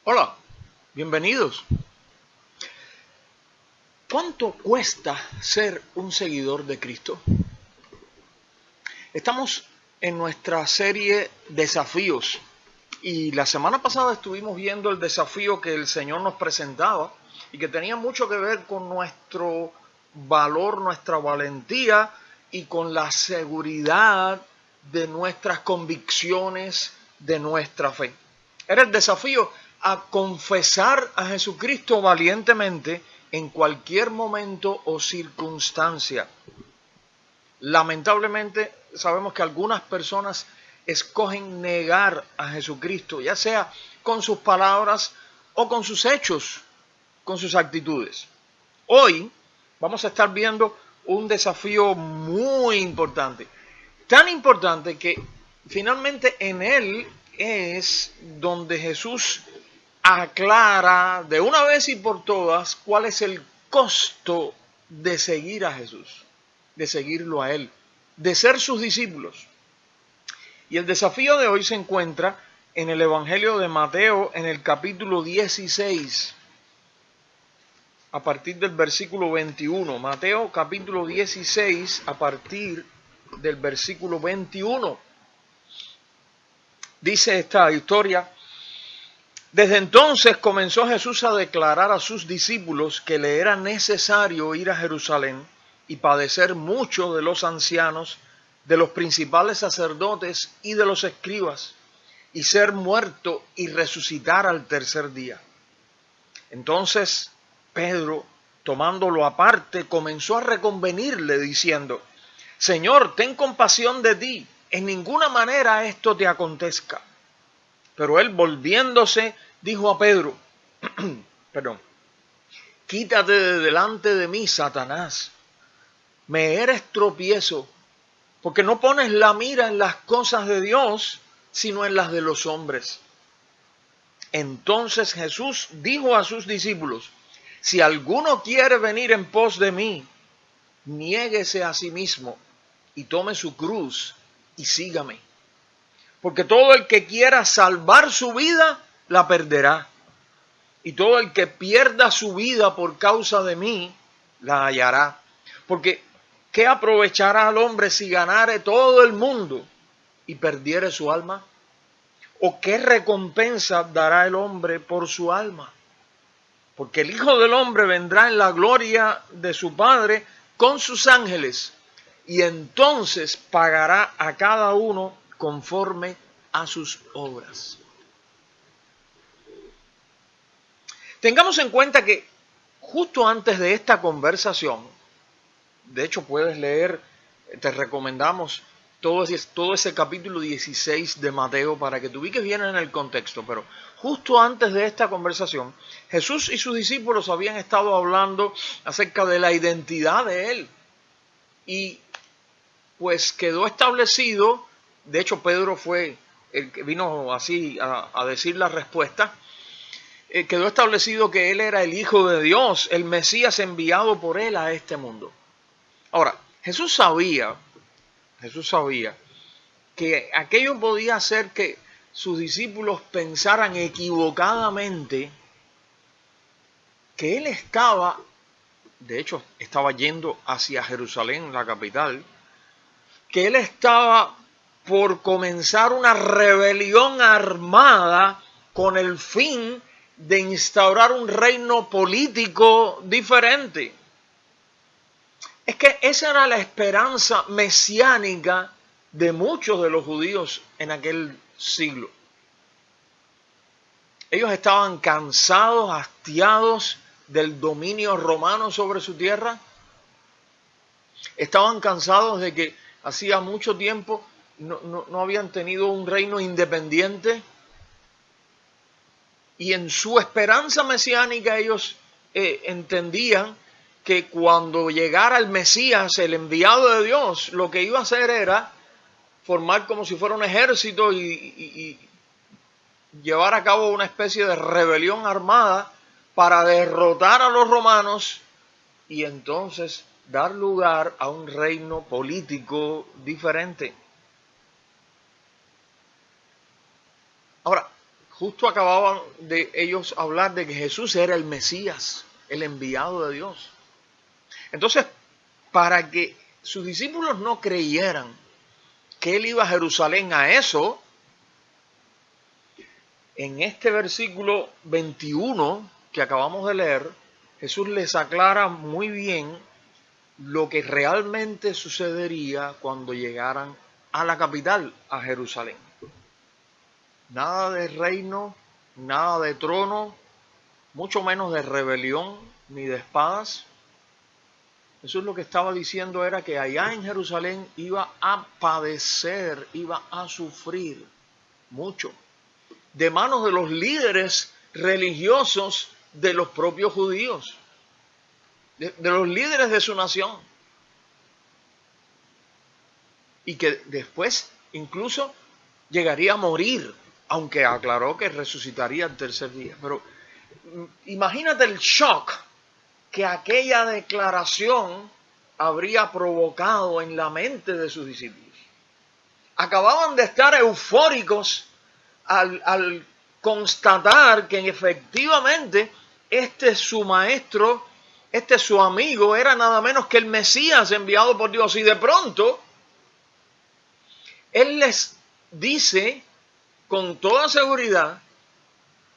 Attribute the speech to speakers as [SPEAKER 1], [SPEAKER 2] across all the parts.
[SPEAKER 1] Hola, bienvenidos. ¿Cuánto cuesta ser un seguidor de Cristo? Estamos en nuestra serie Desafíos y la semana pasada estuvimos viendo el desafío que el Señor nos presentaba y que tenía mucho que ver con nuestro valor, nuestra valentía y con la seguridad de nuestras convicciones, de nuestra fe. Era el desafío a confesar a Jesucristo valientemente en cualquier momento o circunstancia. Lamentablemente sabemos que algunas personas escogen negar a Jesucristo, ya sea con sus palabras o con sus hechos, con sus actitudes. Hoy vamos a estar viendo un desafío muy importante, tan importante que finalmente en él es donde Jesús aclara de una vez y por todas cuál es el costo de seguir a Jesús, de seguirlo a Él, de ser sus discípulos. Y el desafío de hoy se encuentra en el Evangelio de Mateo, en el capítulo 16, a partir del versículo 21. Mateo capítulo 16, a partir del versículo 21. Dice esta historia: desde entonces comenzó Jesús a declarar a sus discípulos que le era necesario ir a Jerusalén y padecer mucho de los ancianos, de los principales sacerdotes y de los escribas, y ser muerto y resucitar al tercer día. Entonces Pedro, tomándolo aparte, comenzó a reconvenirle diciendo: Señor, ten compasión de ti, en ninguna manera esto te acontezca. Pero él, volviéndose, dijo a Pedro, quítate de delante de mí, Satanás. Me eres tropiezo, porque no pones la mira en las cosas de Dios, sino en las de los hombres. Entonces Jesús dijo a sus discípulos: si alguno quiere venir en pos de mí, niéguese a sí mismo y tome su cruz y sígame. Porque todo el que quiera salvar su vida, la perderá. Y todo el que pierda su vida por causa de mí, la hallará. Porque ¿qué aprovechará al hombre si ganare todo el mundo y perdiere su alma? ¿O qué recompensa dará el hombre por su alma? Porque el Hijo del Hombre vendrá en la gloria de su Padre con sus ángeles, y entonces pagará a cada uno conforme a sus obras. Tengamos en cuenta que justo antes de esta conversación, de hecho puedes leer, te recomendamos todo ese capítulo 16 de Mateo para que te ubiques bien en el contexto, pero justo antes de esta conversación, Jesús y sus discípulos habían estado hablando acerca de la identidad de Él. Y pues quedó establecido, de hecho Pedro fue el que vino así a decir la respuesta, quedó establecido que Él era el Hijo de Dios, el Mesías enviado por Él a este mundo. Ahora, Jesús sabía que aquello podía hacer que sus discípulos pensaran equivocadamente que Él estaba, de hecho estaba yendo hacia Jerusalén, la capital, que Él estaba por comenzar una rebelión armada con el fin de instaurar un reino político diferente. Es que esa era la esperanza mesiánica de muchos de los judíos en aquel siglo. Ellos estaban cansados, hastiados del dominio romano sobre su tierra. Estaban cansados de que hacía mucho tiempo no habían tenido un reino independiente. Y en su esperanza mesiánica ellos entendían que cuando llegara el Mesías, el enviado de Dios, lo que iba a hacer era formar como si fuera un ejército y llevar a cabo una especie de rebelión armada para derrotar a los romanos y entonces dar lugar a un reino político diferente. Ahora, justo acababan de ellos hablar de que Jesús era el Mesías, el enviado de Dios. Entonces, para que sus discípulos no creyeran que él iba a Jerusalén a eso, en este versículo 21 que acabamos de leer, Jesús les aclara muy bien lo que realmente sucedería cuando llegaran a la capital, a Jerusalén. Nada de reino, nada de trono, mucho menos de rebelión ni de espadas. Jesús lo que estaba diciendo era que allá en Jerusalén iba a padecer, iba a sufrir mucho, de manos de los líderes religiosos de los propios judíos, de los líderes de su nación. Y que después incluso llegaría a morir, aunque aclaró que resucitaría el tercer día. Pero imagínate el shock que aquella declaración habría provocado en la mente de sus discípulos. Acababan de estar eufóricos al constatar que efectivamente este su maestro, este su amigo, era nada menos que el Mesías enviado por Dios. Y de pronto, él les dice con toda seguridad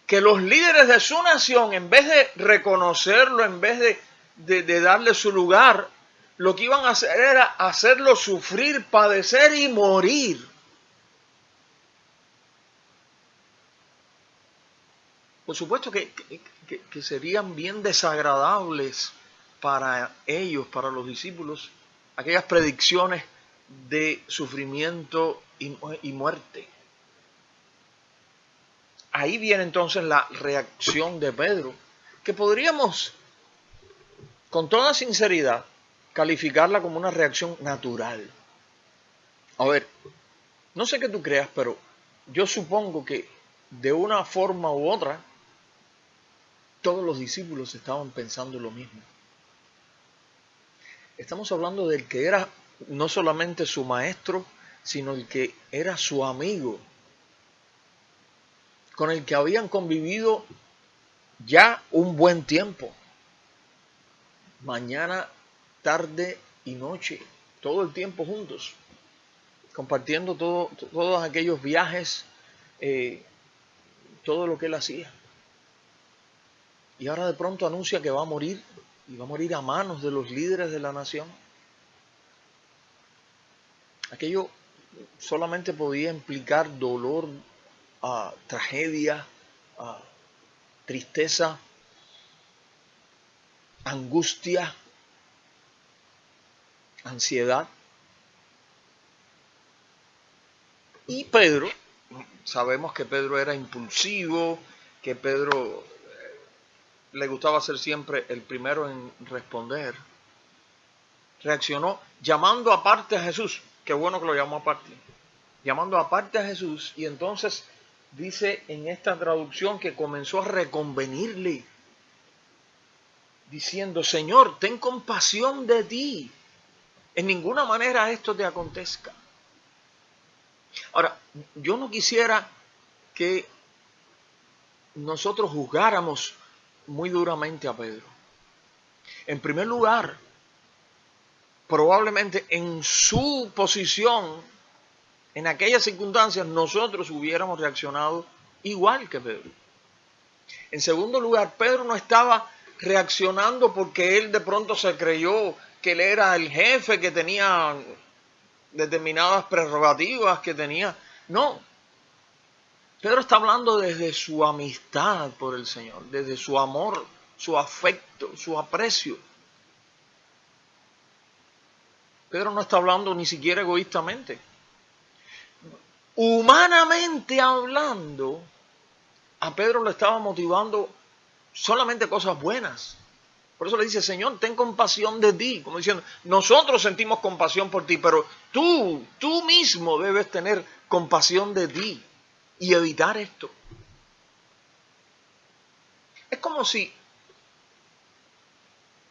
[SPEAKER 1] que los líderes de su nación, en vez de reconocerlo, en vez de darle su lugar, lo que iban a hacer era hacerlo sufrir, padecer y morir. Por supuesto que serían bien desagradables para ellos, para los discípulos, aquellas predicciones de sufrimiento y muerte. Ahí viene entonces la reacción de Pedro, que podríamos, con toda sinceridad, calificarla como una reacción natural. A ver, no sé qué tú creas, pero yo supongo que de una forma u otra, todos los discípulos estaban pensando lo mismo. Estamos hablando del que era no solamente su maestro, sino el que era su amigo, con el que habían convivido ya un buen tiempo. Mañana, tarde y noche, todo el tiempo juntos, compartiendo todos aquellos viajes, todo lo que él hacía. Y ahora de pronto anuncia que va a morir, y va a morir a manos de los líderes de la nación. Aquello solamente podía implicar dolor, tragedia, tristeza, angustia, ansiedad. Y Pedro, sabemos que Pedro era impulsivo, que Pedro le gustaba ser siempre el primero en responder. Reaccionó llamando aparte a Jesús. Qué bueno que lo llamó aparte. Llamando aparte a Jesús, y entonces dice en esta traducción que comenzó a reconvenirle, diciendo: Señor, ten compasión de ti. En ninguna manera esto te acontezca. Ahora, yo no quisiera que nosotros juzgáramos muy duramente a Pedro. En primer lugar, probablemente en su posición, en aquellas circunstancias, nosotros hubiéramos reaccionado igual que Pedro. En segundo lugar, Pedro no estaba reaccionando porque él de pronto se creyó que él era el jefe, que tenía determinadas prerrogativas, que tenía... No. Pedro está hablando desde su amistad por el Señor, desde su amor, su afecto, su aprecio. Pedro no está hablando ni siquiera egoístamente. Humanamente hablando, a Pedro le estaba motivando solamente cosas buenas. Por eso le dice: Señor, ten compasión de ti. Como diciendo, nosotros sentimos compasión por ti, pero tú mismo debes tener compasión de ti y evitar esto. Es como si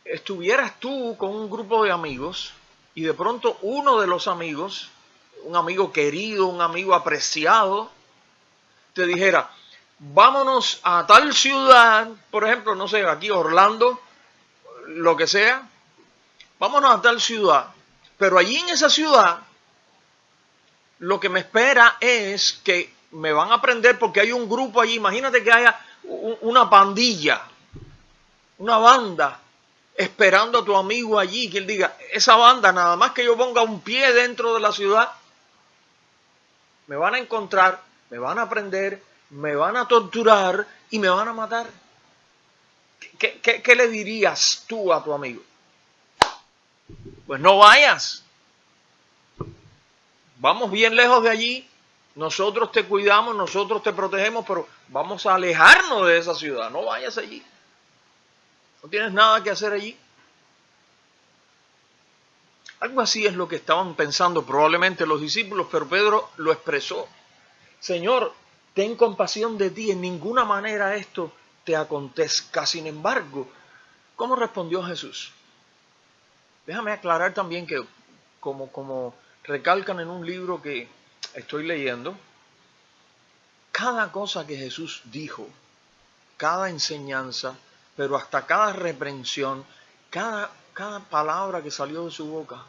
[SPEAKER 1] estuvieras tú con un grupo de amigos y de pronto uno de los amigos, un amigo querido, un amigo apreciado, te dijera: vámonos a tal ciudad, por ejemplo, no sé, aquí Orlando, lo que sea, vámonos a tal ciudad, pero allí en esa ciudad lo que me espera es que me van a prender porque hay un grupo allí, imagínate que haya una pandilla, una banda esperando a tu amigo allí, que él diga, esa banda, nada más que yo ponga un pie dentro de la ciudad, me van a encontrar, me van a prender, me van a torturar y me van a matar. ¿Qué le dirías tú a tu amigo? Pues no vayas. Vamos bien lejos de allí, nosotros te cuidamos, nosotros te protegemos, pero vamos a alejarnos de esa ciudad, no vayas allí. No tienes nada que hacer allí. Algo así es lo que estaban pensando probablemente los discípulos, pero Pedro lo expresó. Señor, ten compasión de ti, en ninguna manera esto te acontezca. Sin embargo, ¿cómo respondió Jesús? Déjame aclarar también que, como recalcan en un libro que estoy leyendo, cada cosa que Jesús dijo, cada enseñanza, pero hasta cada reprensión, cada palabra que salió de su boca,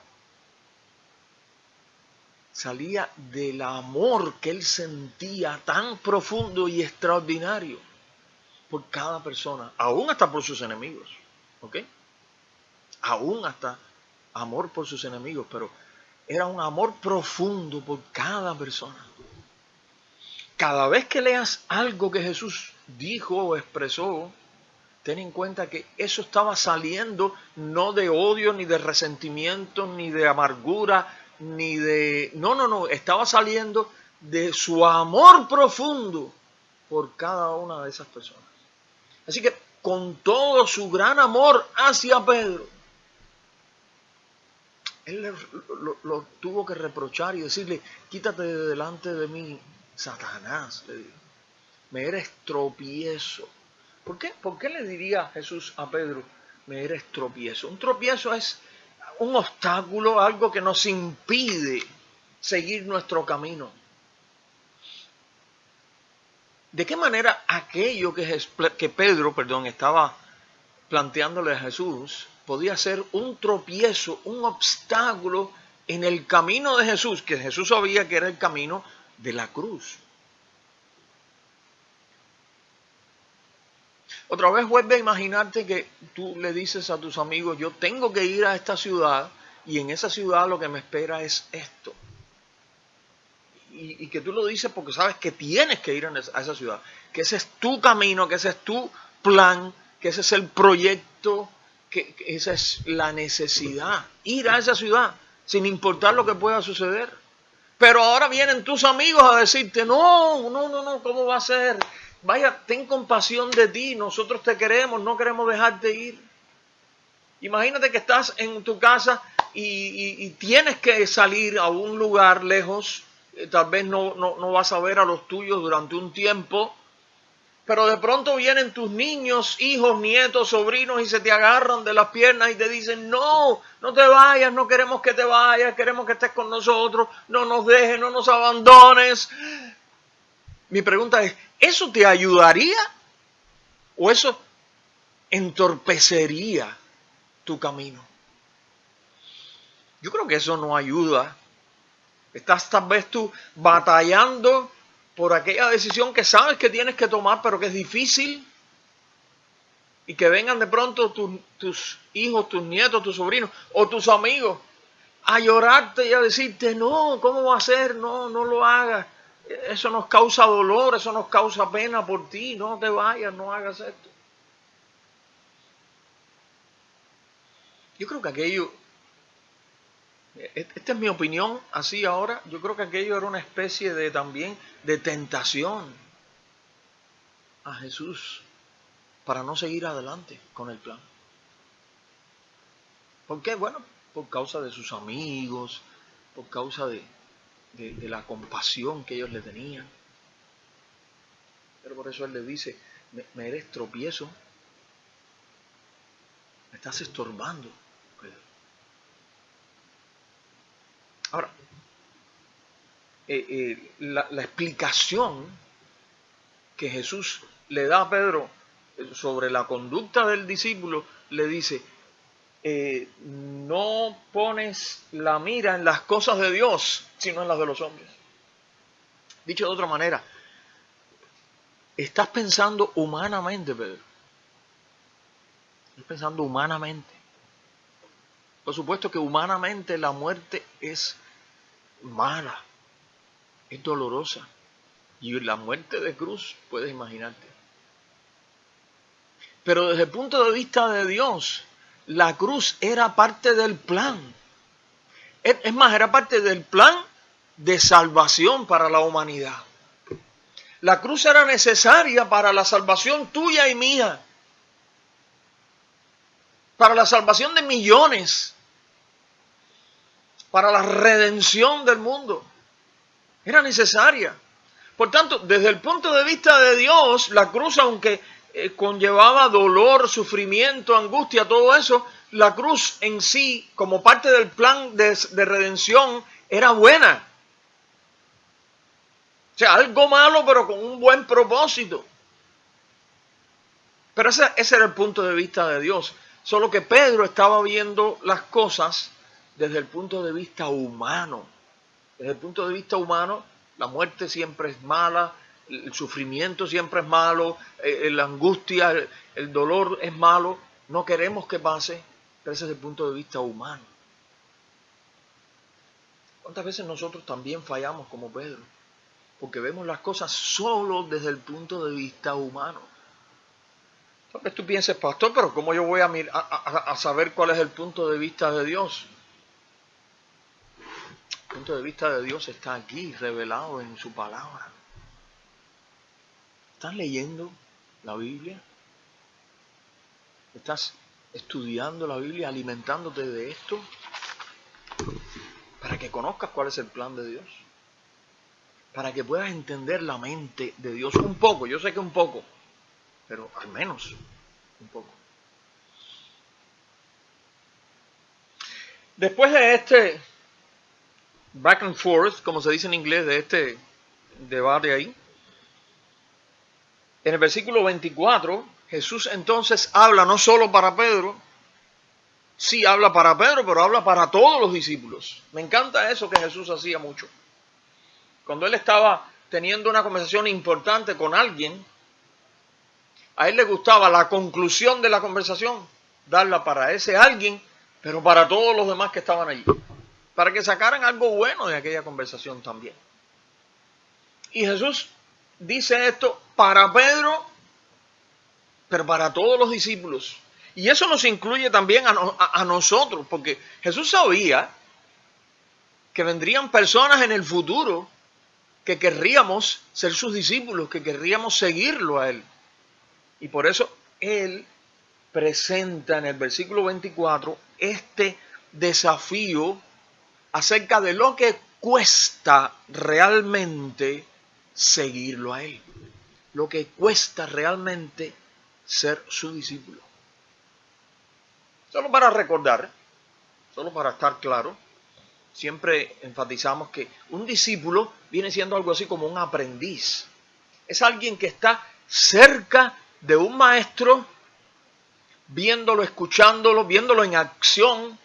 [SPEAKER 1] salía del amor que él sentía tan profundo y extraordinario por cada persona, aún hasta por sus enemigos, ¿ok? Aún hasta amor por sus enemigos, pero era un amor profundo por cada persona. Cada vez que leas algo que Jesús dijo o expresó, ten en cuenta que eso estaba saliendo no de odio, ni de resentimiento, ni de amargura, ni de... No, estaba saliendo de su amor profundo por cada una de esas personas. Así que con todo su gran amor hacia Pedro, él lo tuvo que reprochar y decirle, quítate de delante de mí, Satanás, le dijo, me eres tropiezo. ¿Por qué? ¿Por qué le diría Jesús a Pedro, me eres tropiezo? Un tropiezo es un obstáculo, algo que nos impide seguir nuestro camino. ¿De qué manera aquello que Pedro, estaba planteándole a Jesús, podía ser un tropiezo, un obstáculo en el camino de Jesús, que Jesús sabía que era el camino de la cruz? Otra vez vuelve a imaginarte que tú le dices a tus amigos, yo tengo que ir a esta ciudad y en esa ciudad lo que me espera es esto. Y que tú lo dices porque sabes que tienes que ir a esa ciudad, que ese es tu camino, que ese es tu plan, que ese es el proyecto, que esa es la necesidad, ir a esa ciudad sin importar lo que pueda suceder. Pero ahora vienen tus amigos a decirte, no, ¿cómo va a ser? Vaya, ten compasión de ti, nosotros te queremos, no queremos dejarte ir. Imagínate que estás en tu casa y tienes que salir a un lugar lejos, tal vez no vas a ver a los tuyos durante un tiempo, pero de pronto vienen tus niños, hijos, nietos, sobrinos y se te agarran de las piernas y te dicen, no te vayas, no queremos que te vayas, queremos que estés con nosotros, no nos dejes, no nos abandones. Mi pregunta es, ¿eso te ayudaría o eso entorpecería tu camino? Yo creo que eso no ayuda. Estás tal vez tú batallando por aquella decisión que sabes que tienes que tomar, pero que es difícil. Y que vengan de pronto tus hijos, tus nietos, tus sobrinos o tus amigos a llorarte y a decirte, no, ¿cómo va a ser? No lo hagas. Eso nos causa dolor, eso nos causa pena por ti. No te vayas, no hagas esto. Yo creo que aquello, esta es mi opinión así ahora, yo creo que aquello era una especie de también de tentación a Jesús para no seguir adelante con el plan. ¿Por qué? Bueno, por causa de sus amigos, por causa de la compasión que ellos le tenían. Pero por eso él le dice, me eres tropiezo, me estás estorbando, Pedro. Ahora, la explicación que Jesús le da a Pedro sobre la conducta del discípulo, le dice, no pones la mira en las cosas de Dios, sino en las de los hombres. Dicho de otra manera, estás pensando humanamente, Pedro. Estás pensando humanamente. Por supuesto que humanamente la muerte es mala, es dolorosa. Y la muerte de cruz, puedes imaginarte. Pero desde el punto de vista de Dios, la cruz era parte del plan. Es más, era parte del plan de salvación para la humanidad. La cruz era necesaria para la salvación tuya y mía. Para la salvación de millones. Para la redención del mundo. Era necesaria. Por tanto, desde el punto de vista de Dios, la cruz, aunque conllevaba dolor, sufrimiento, angustia, todo eso, la cruz en sí, como parte del plan de redención, era buena. O sea, algo malo, pero con un buen propósito. Pero ese era el punto de vista de Dios. Solo que Pedro estaba viendo las cosas desde el punto de vista humano. Desde el punto de vista humano, la muerte siempre es mala, el sufrimiento siempre es malo, la angustia, el dolor es malo. No queremos que pase, pero ese es el punto de vista humano. ¿Cuántas veces nosotros también fallamos como Pedro? Porque vemos las cosas solo desde el punto de vista humano. Tal vez tú pienses, pastor, pero ¿cómo yo voy a saber cuál es el punto de vista de Dios? El punto de vista de Dios está aquí, revelado en su palabra. ¿Estás leyendo la Biblia? ¿Estás estudiando la Biblia, alimentándote de esto? Para que conozcas cuál es el plan de Dios. Para que puedas entender la mente de Dios un poco. Yo sé que un poco, pero al menos un poco. Después de este back and forth, como se dice en inglés, de este debate ahí, en el versículo 24, Jesús entonces habla no solo para Pedro, sí habla para Pedro, pero habla para todos los discípulos. Me encanta eso que Jesús hacía mucho. Cuando él estaba teniendo una conversación importante con alguien, a él le gustaba la conclusión de la conversación, darla para ese alguien, pero para todos los demás que estaban allí, para que sacaran algo bueno de aquella conversación también. Y Jesús dice esto para Pedro, pero para todos los discípulos. Y eso nos incluye también a nosotros, porque Jesús sabía que vendrían personas en el futuro que querríamos ser sus discípulos, que querríamos seguirlo a él. Y por eso él presenta en el versículo 24 este desafío acerca de lo que cuesta realmente seguirlo a él. Lo que cuesta realmente ser su discípulo. Solo para recordar, solo para estar claro, siempre enfatizamos que un discípulo viene siendo algo así como un aprendiz. Es alguien que está cerca de un maestro, viéndolo, escuchándolo, viéndolo en acción,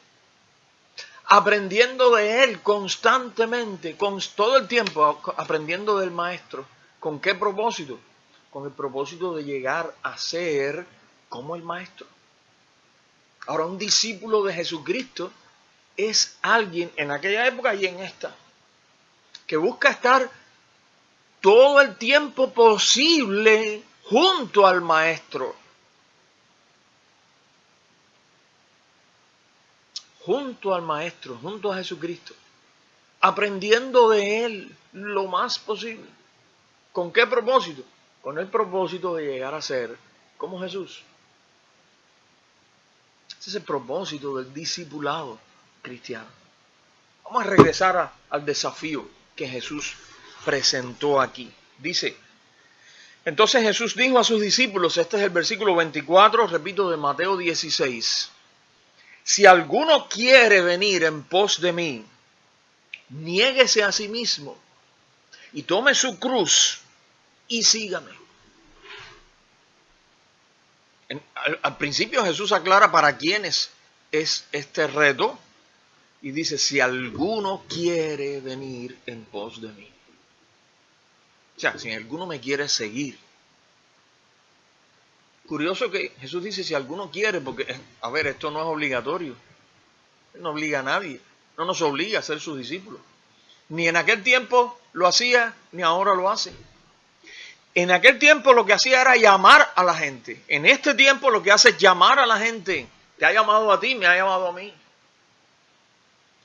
[SPEAKER 1] aprendiendo de él constantemente, todo el tiempo aprendiendo del maestro. ¿Con qué propósito? Con el propósito de llegar a ser como el maestro. Ahora, un discípulo de Jesucristo es alguien en aquella época y en esta, que busca estar todo el tiempo posible junto al maestro. Junto al maestro, junto a Jesucristo. Aprendiendo de él lo más posible. ¿Con qué propósito? Con el propósito de llegar a ser como Jesús. Ese es el propósito del discipulado cristiano. Vamos a regresar al desafío que Jesús presentó aquí. Dice, entonces Jesús dijo a sus discípulos, este es el versículo 24, repito, de Mateo 16. Si alguno quiere venir en pos de mí, niéguese a sí mismo y tome su cruz y sígame. Al principio Jesús aclara para quiénes es este reto y dice, si alguno quiere venir en pos de mí. O sea, si alguno me quiere seguir. Curioso que Jesús dice, si alguno quiere, porque, a ver, esto no es obligatorio. No obliga a nadie. No nos obliga a ser sus discípulos. Ni en aquel tiempo lo hacía, ni ahora lo hace. En aquel tiempo lo que hacía era llamar a la gente. En este tiempo lo que hace es llamar a la gente. Te ha llamado a ti, me ha llamado a mí.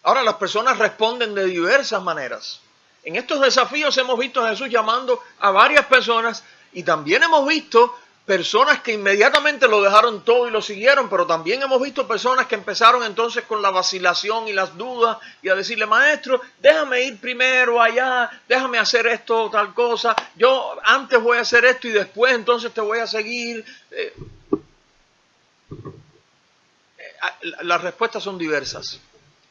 [SPEAKER 1] Ahora las personas responden de diversas maneras. En estos desafíos hemos visto a Jesús llamando a varias personas y también hemos visto personas que inmediatamente lo dejaron todo y lo siguieron, pero también hemos visto personas que empezaron entonces con la vacilación y las dudas y a decirle, maestro, déjame ir primero allá, déjame hacer esto o tal cosa, yo antes voy a hacer esto y después entonces te voy a seguir. Las respuestas son diversas.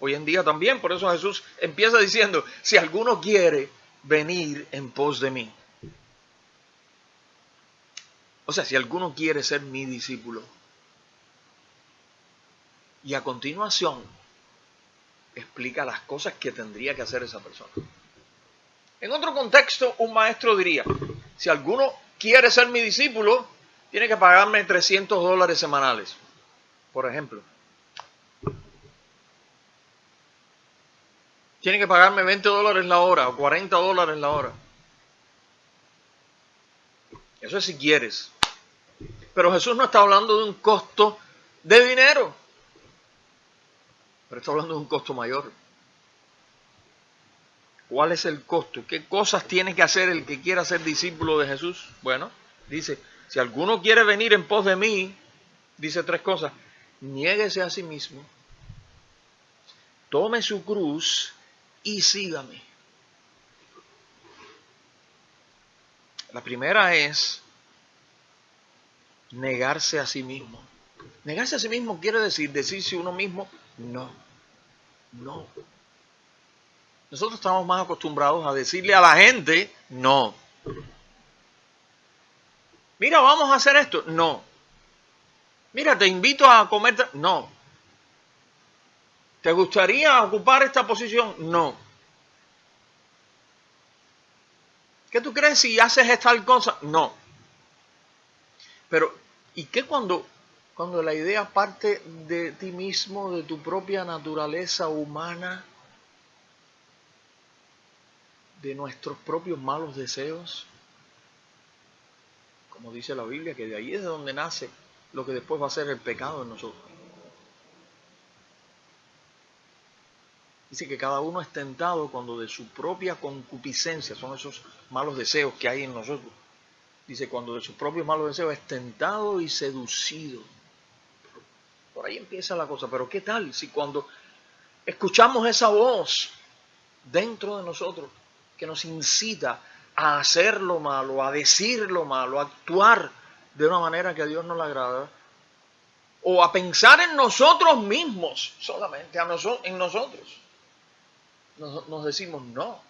[SPEAKER 1] Hoy en día también, por eso Jesús empieza diciendo, si alguno quiere venir en pos de mí. O sea, si alguno quiere ser mi discípulo. Y a continuación explica las cosas que tendría que hacer esa persona. En otro contexto, un maestro diría, si alguno quiere ser mi discípulo, tiene que pagarme $300 semanales, por ejemplo. Tiene que pagarme $20 la hora o $40 la hora. Eso es si quieres. Pero Jesús no está hablando de un costo de dinero, pero está hablando de un costo mayor. ¿Cuál es el costo? ¿Qué cosas tiene que hacer el que quiera ser discípulo de Jesús? Bueno, dice, si alguno quiere venir en pos de mí, dice 3 cosas. Niéguese a sí mismo, tome su cruz y sígame. La primera es negarse a sí mismo. Negarse a sí mismo quiere decir decirse uno mismo, no. Nosotros estamos más acostumbrados a decirle a la gente, no. Mira, vamos a hacer esto, no. Mira, te invito a comer, no. ¿Te gustaría ocupar esta posición? No. ¿Qué tú crees si haces tal cosa? No. Pero, ¿y qué cuando la idea parte de ti mismo, de tu propia naturaleza humana, de nuestros propios malos deseos? Como dice la Biblia, que de ahí es de donde nace lo que después va a ser el pecado en nosotros. Dice que cada uno es tentado cuando de su propia concupiscencia, son esos malos deseos que hay en nosotros. Dice, cuando de sus propios malos deseos es tentado y seducido. Por ahí empieza la cosa. Pero ¿qué tal si cuando escuchamos esa voz dentro de nosotros que nos incita a hacer lo malo, a decir lo malo, a actuar de una manera que a Dios no le agrada, o a pensar en nosotros mismos, solamente en nosotros, nos decimos no.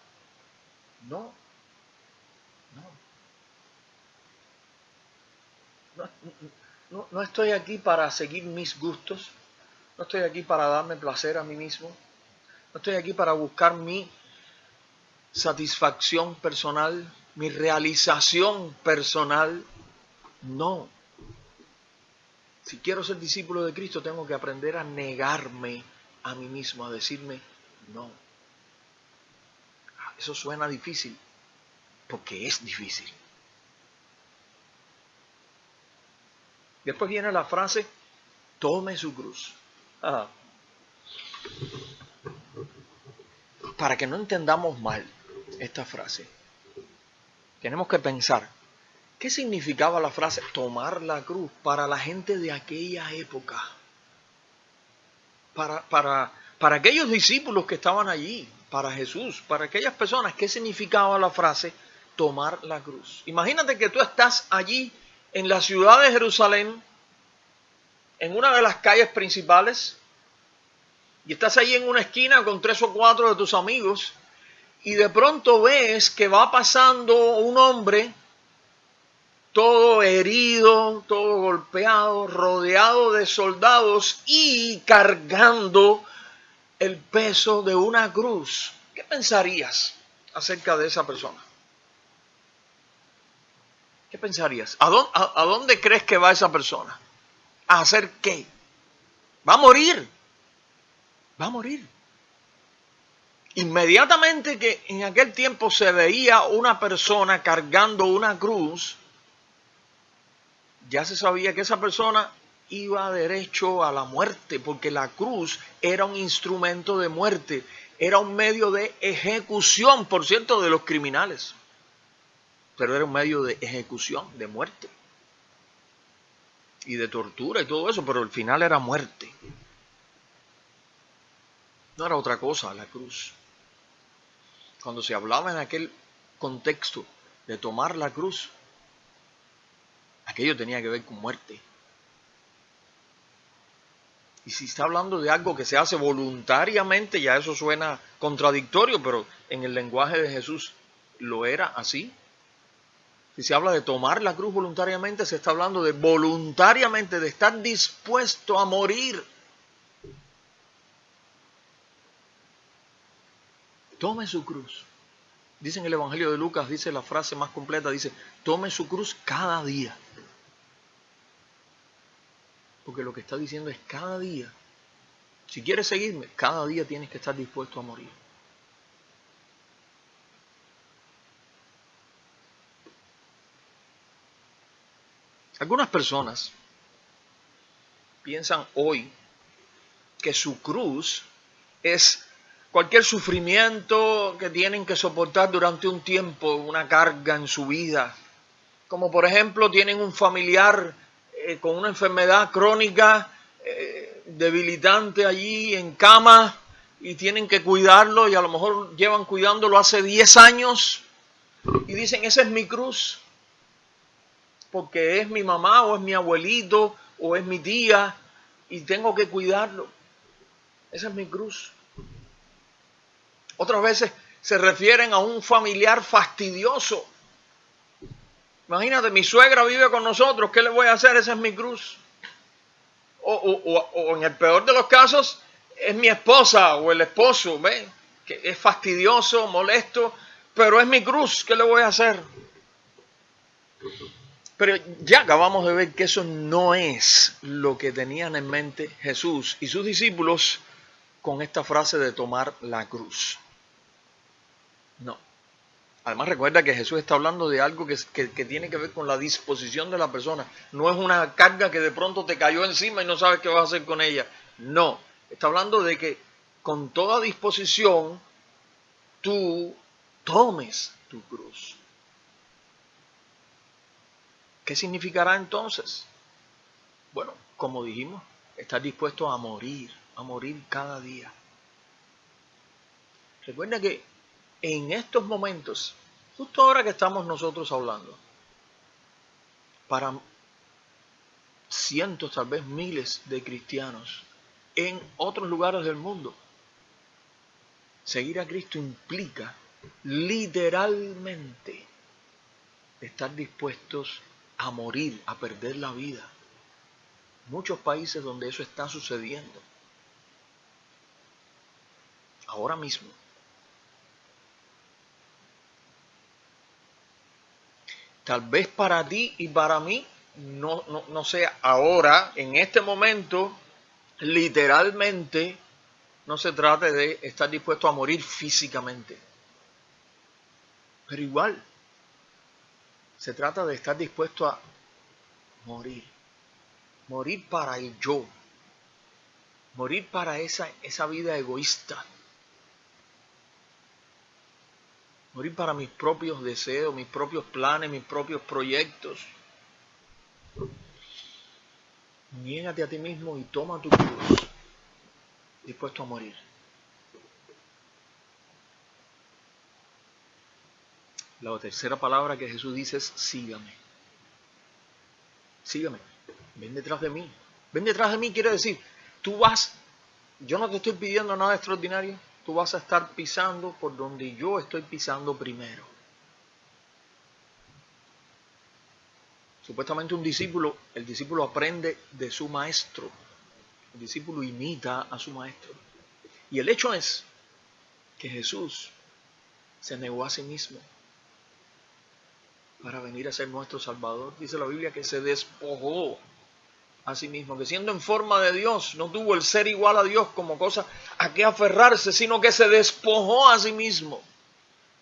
[SPEAKER 1] No estoy aquí para seguir mis gustos, no estoy aquí para darme placer a mí mismo, no estoy aquí para buscar mi satisfacción personal, mi realización personal, no. Si quiero ser discípulo de Cristo, tengo que aprender a negarme a mí mismo, a decirme no. Eso suena difícil, porque es difícil. Después viene la frase, tome su cruz. Para que no entendamos mal esta frase, tenemos que pensar, ¿qué significaba la frase tomar la cruz para la gente de aquella época? Para aquellos discípulos que estaban allí, para Jesús, para aquellas personas, ¿qué significaba la frase tomar la cruz? Imagínate que tú estás allí en la ciudad de Jerusalén, en una de las calles principales, y estás allí en una esquina con 3 o 4 de tus amigos, y de pronto ves que va pasando un hombre todo herido, todo golpeado, rodeado de soldados y cargando el peso de una cruz. ¿Qué pensarías acerca de esa persona? ¿Qué pensarías? ¿A dónde crees que va esa persona? ¿A hacer qué? Va a morir. Va a morir. Inmediatamente que en aquel tiempo se veía una persona cargando una cruz, ya se sabía que esa persona iba derecho a la muerte, porque la cruz era un instrumento de muerte, era un medio de ejecución, por cierto, de los criminales, pero era un medio de ejecución, de muerte y de tortura y todo eso, pero al final era muerte. No era otra cosa la cruz. Cuando se hablaba en aquel contexto de tomar la cruz, aquello tenía que ver con muerte. Y si está hablando de algo que se hace voluntariamente, ya eso suena contradictorio, pero en el lenguaje de Jesús lo era así. Si se habla de tomar la cruz voluntariamente, se está hablando de voluntariamente, de estar dispuesto a morir. Tome su cruz. Dice en el Evangelio de Lucas, dice la frase más completa, dice, tome su cruz cada día. Porque lo que está diciendo es cada día. Si quieres seguirme, cada día tienes que estar dispuesto a morir. Algunas personas piensan hoy que su cruz es cualquier sufrimiento que tienen que soportar durante un tiempo, una carga en su vida. Como por ejemplo tienen un familiar con una enfermedad crónica, debilitante allí en cama y tienen que cuidarlo y a lo mejor llevan cuidándolo hace 10 años y dicen, esa es mi cruz, porque es mi mamá o es mi abuelito o es mi tía y tengo que cuidarlo. Esa es mi cruz. Otras veces se refieren a un familiar fastidioso. Imagínate, mi suegra vive con nosotros, ¿qué le voy a hacer? Esa es mi cruz. O en el peor de los casos, es mi esposa o el esposo, ¿ve? Que es fastidioso, molesto, pero es mi cruz, ¿qué le voy a hacer? Pero ya acabamos de ver que eso no es lo que tenían en mente Jesús y sus discípulos con esta frase de tomar la cruz. No. Además recuerda que Jesús está hablando de algo que tiene que ver con la disposición de la persona. No es una carga que de pronto te cayó encima y no sabes qué vas a hacer con ella. No. Está hablando de que con toda disposición tú tomes tu cruz. ¿Qué significará entonces? Bueno, como dijimos, estar dispuesto a morir cada día. Recuerda que en estos momentos, justo ahora que estamos nosotros hablando, para cientos, tal vez miles de cristianos en otros lugares del mundo, seguir a Cristo implica literalmente estar dispuestos a morir, a perder la vida. Muchos países donde eso está sucediendo. Ahora mismo. Tal vez para ti y para mí no sea ahora, en este momento, literalmente, no se trate de estar dispuesto a morir físicamente. Pero igual, se trata de estar dispuesto a morir. Morir para el yo. Morir para esa vida egoísta. Morir para mis propios deseos, mis propios planes, mis propios proyectos. Niégate a ti mismo y toma tu cruz, dispuesto a morir. La tercera palabra que Jesús dice es sígame. Sígame. Ven detrás de mí. Ven detrás de mí quiere decir, tú vas, yo no te estoy pidiendo nada extraordinario, tú vas a estar pisando por donde yo estoy pisando primero. Supuestamente el discípulo aprende de su maestro. El discípulo imita a su maestro. Y el hecho es que Jesús se negó a sí mismo para venir a ser nuestro Salvador. Dice la Biblia que se despojó a sí mismo, que siendo en forma de Dios, no tuvo el ser igual a Dios como cosa a que aferrarse, sino que se despojó a sí mismo,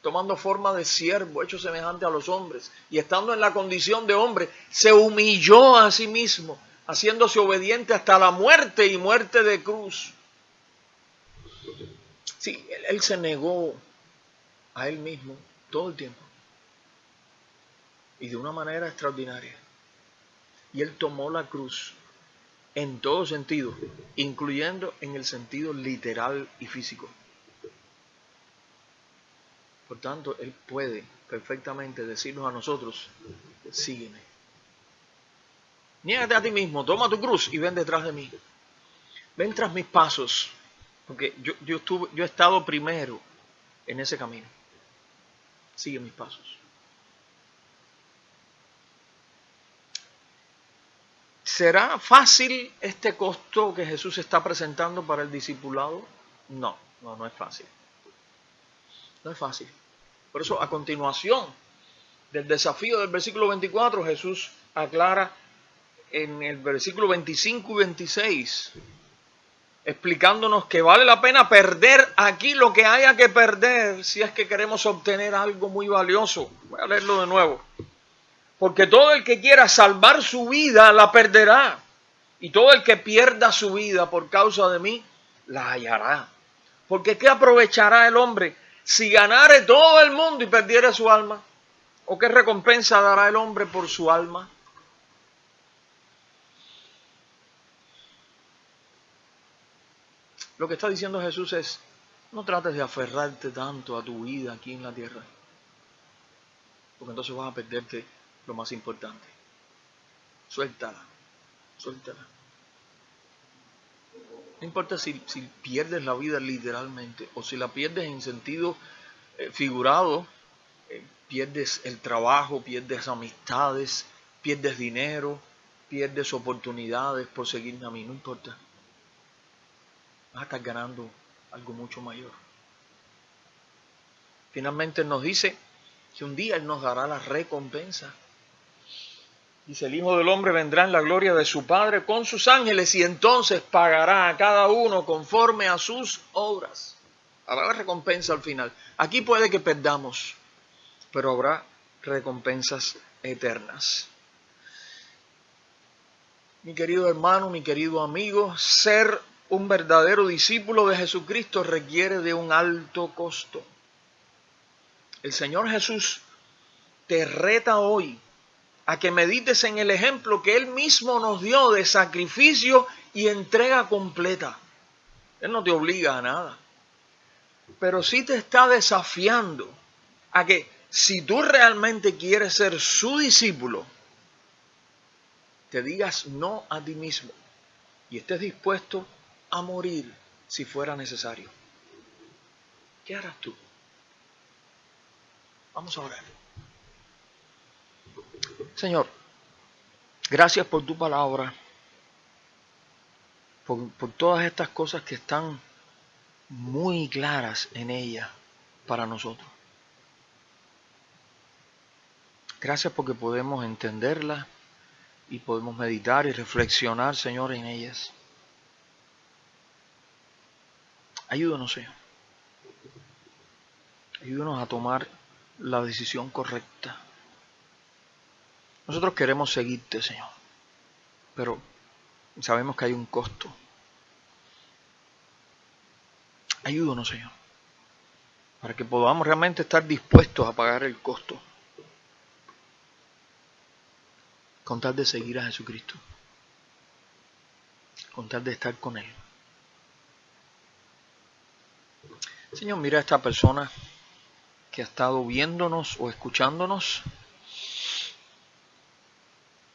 [SPEAKER 1] tomando forma de siervo, hecho semejante a los hombres, y estando en la condición de hombre, se humilló a sí mismo, haciéndose obediente hasta la muerte y muerte de cruz. Sí, él se negó a él mismo todo el tiempo, y de una manera extraordinaria. Y él tomó la cruz en todo sentido, incluyendo en el sentido literal y físico. Por tanto, él puede perfectamente decirnos a nosotros: sígueme. Niégate a ti mismo, toma tu cruz y ven detrás de mí. Ven tras mis pasos, porque yo he estado primero en ese camino. Sigue mis pasos. ¿Será fácil este costo que Jesús está presentando para el discipulado? No es fácil. No es fácil. Por eso, a continuación del desafío del versículo 24, Jesús aclara en el versículo 25 y 26, explicándonos que vale la pena perder aquí lo que haya que perder si es que queremos obtener algo muy valioso. Voy a leerlo de nuevo. Porque todo el que quiera salvar su vida la perderá, y todo el que pierda su vida por causa de mí la hallará. Porque ¿qué aprovechará el hombre si ganare todo el mundo y perdiere su alma? ¿O qué recompensa dará el hombre por su alma? Lo que está diciendo Jesús es: no trates de aferrarte tanto a tu vida aquí en la tierra, porque entonces vas a perderte lo más importante. Suéltala. No importa si pierdes la vida literalmente o si la pierdes en sentido figurado, pierdes el trabajo, pierdes amistades, pierdes dinero, pierdes oportunidades por seguirme a mí, no importa. Vas a estar ganando algo mucho mayor. Finalmente nos dice que un día Él nos dará la recompensa. Dice: el Hijo del Hombre vendrá en la gloria de su Padre con sus ángeles y entonces pagará a cada uno conforme a sus obras. Habrá recompensa al final. Aquí puede que perdamos, pero habrá recompensas eternas. Mi querido hermano, mi querido amigo, ser un verdadero discípulo de Jesucristo requiere de un alto costo. El Señor Jesús te reta hoy a que medites en el ejemplo que Él mismo nos dio de sacrificio y entrega completa. Él no te obliga a nada, pero sí te está desafiando a que si tú realmente quieres ser su discípulo, te digas no a ti mismo y estés dispuesto a morir si fuera necesario. ¿Qué harás tú? Vamos a orar. Señor, gracias por tu palabra, por todas estas cosas que están muy claras en ella para nosotros. Gracias porque podemos entenderlas y podemos meditar y reflexionar, Señor, en ellas. Ayúdanos, Señor. Ayúdanos a tomar la decisión correcta. Nosotros queremos seguirte, Señor, pero sabemos que hay un costo. Ayúdanos, Señor, para que podamos realmente estar dispuestos a pagar el costo con tal de seguir a Jesucristo, con tal de estar con Él. Señor, mira a esta persona que ha estado viéndonos o escuchándonos.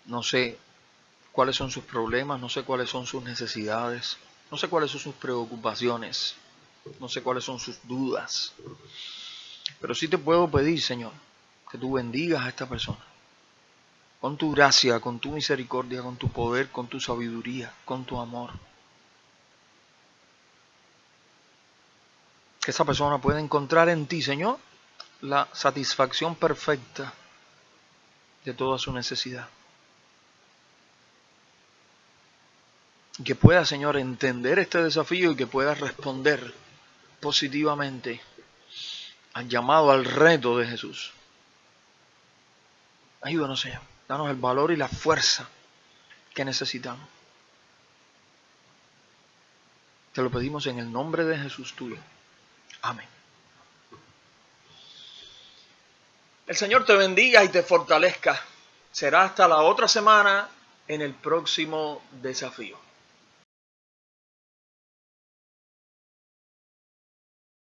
[SPEAKER 1] No sé cuáles son sus problemas, no sé cuáles son sus necesidades, no sé cuáles son sus preocupaciones, no sé cuáles son sus dudas. Pero sí te puedo pedir, Señor, que tú bendigas a esta persona. con tu gracia, con tu misericordia, con tu poder, con tu sabiduría, con tu amor. Que esa persona pueda encontrar en ti, Señor, la satisfacción perfecta de toda su necesidad. Y que pueda, Señor, entender este desafío y que pueda responder positivamente al llamado, al reto de Jesús. Ayúdanos, Señor. Danos el valor y la fuerza que necesitamos. Te lo pedimos en el nombre de Jesús tuyo. Amén. El Señor te bendiga y te fortalezca. Será hasta la otra semana en el próximo desafío.